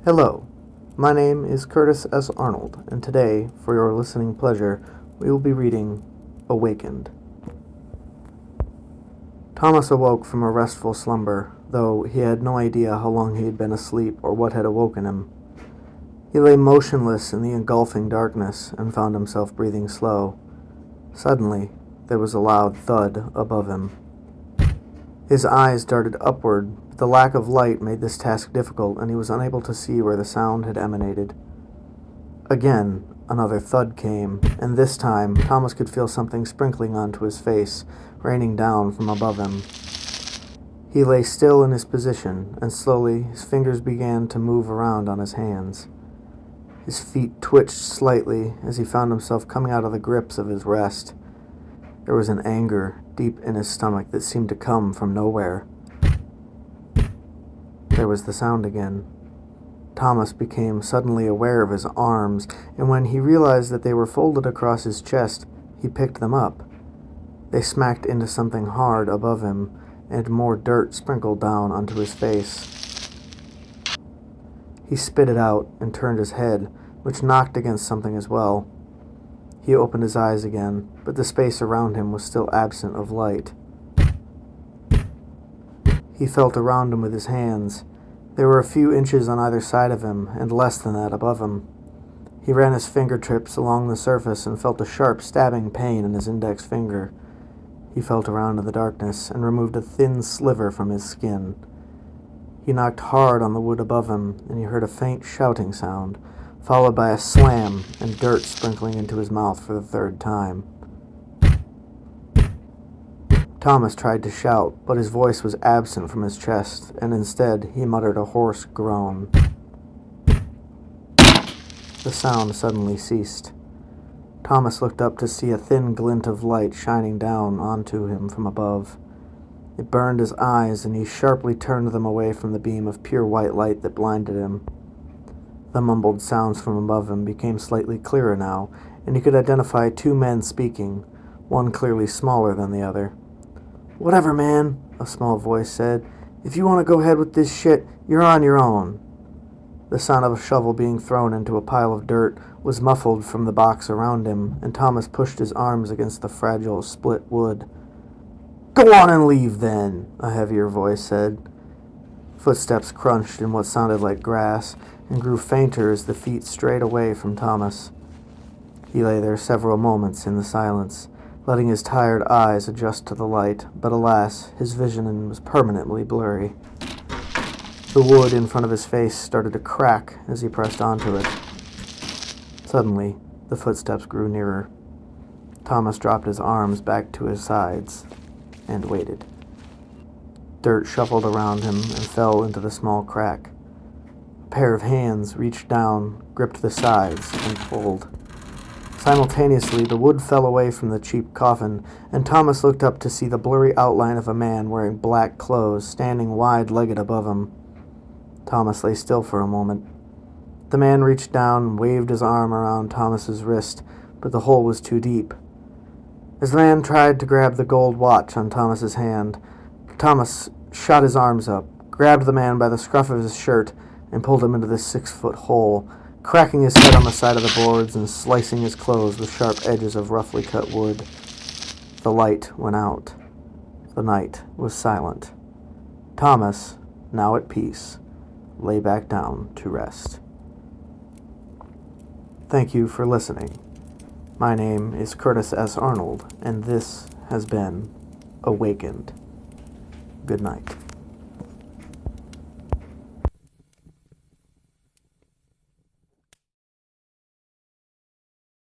Hello, my name is Curtis S. Arnold, and today, for your listening pleasure, we will be reading Awakened. Thomas awoke from a restful slumber, though he had no idea how long he had been asleep or what had awoken him. He lay motionless in the engulfing darkness and found himself breathing slow. Suddenly, there was a loud thud above him. His eyes darted upward, but the lack of light made this task difficult, and he was unable to see where the sound had emanated. Again, another thud came, and this time Thomas could feel something sprinkling onto his face, raining down from above him. He lay still in his position, and slowly his fingers began to move around on his hands. His feet twitched slightly as he found himself coming out of the grips of his rest. There was an anger deep in his stomach that seemed to come from nowhere. There was the sound again. Thomas became suddenly aware of his arms, and when he realized that they were folded across his chest, he picked them up. They smacked into something hard above him, and more dirt sprinkled down onto his face. He spit it out and turned his head, which knocked against something as well. He opened his eyes again, but the space around him was still absent of light. He felt around him with his hands. There were a few inches on either side of him, and less than that above him. He ran his fingertips along the surface and felt a sharp stabbing pain in his index finger. He felt around in the darkness and removed a thin sliver from his skin. He knocked hard on the wood above him, and he heard a faint shouting sound, followed by a slam and dirt sprinkling into his mouth for the third time. Thomas tried to shout, but his voice was absent from his chest, and instead he muttered a hoarse groan. The sound suddenly ceased. Thomas looked up to see a thin glint of light shining down onto him from above. It burned his eyes, and he sharply turned them away from the beam of pure white light that blinded him. The mumbled sounds from above him became slightly clearer now, and he could identify two men speaking, one clearly smaller than the other. "Whatever, man," a small voice said. "If you want to go ahead with this shit, you're on your own." The sound of a shovel being thrown into a pile of dirt was muffled from the box around him, and Thomas pushed his arms against the fragile, split wood. "Go on and leave, then," a heavier voice said. Footsteps crunched in what sounded like grass, and grew fainter as the feet strayed away from Thomas. He lay there several moments in the silence, letting his tired eyes adjust to the light, but alas, his vision was permanently blurry. The wood in front of his face started to crack as he pressed onto it. Suddenly, the footsteps grew nearer. Thomas dropped his arms back to his sides and waited. Dirt shuffled around him and fell into the small crack. A pair of hands reached down, gripped the sides, and pulled. Simultaneously, the wood fell away from the cheap coffin, and Thomas looked up to see the blurry outline of a man wearing black clothes standing wide-legged above him. Thomas lay still for a moment. The man reached down and waved his arm around Thomas's wrist, but the hole was too deep. As the man tried to grab the gold watch on Thomas's hand, Thomas shot his arms up, grabbed the man by the scruff of his shirt, and pulled him into the 6-foot hole, cracking his head on the side of the boards and slicing his clothes with sharp edges of roughly cut wood. The light went out. The night was silent. Thomas, now at peace, lay back down to rest. Thank you for listening. My name is Curtis S. Arnold, and this has been Awakened. Good night.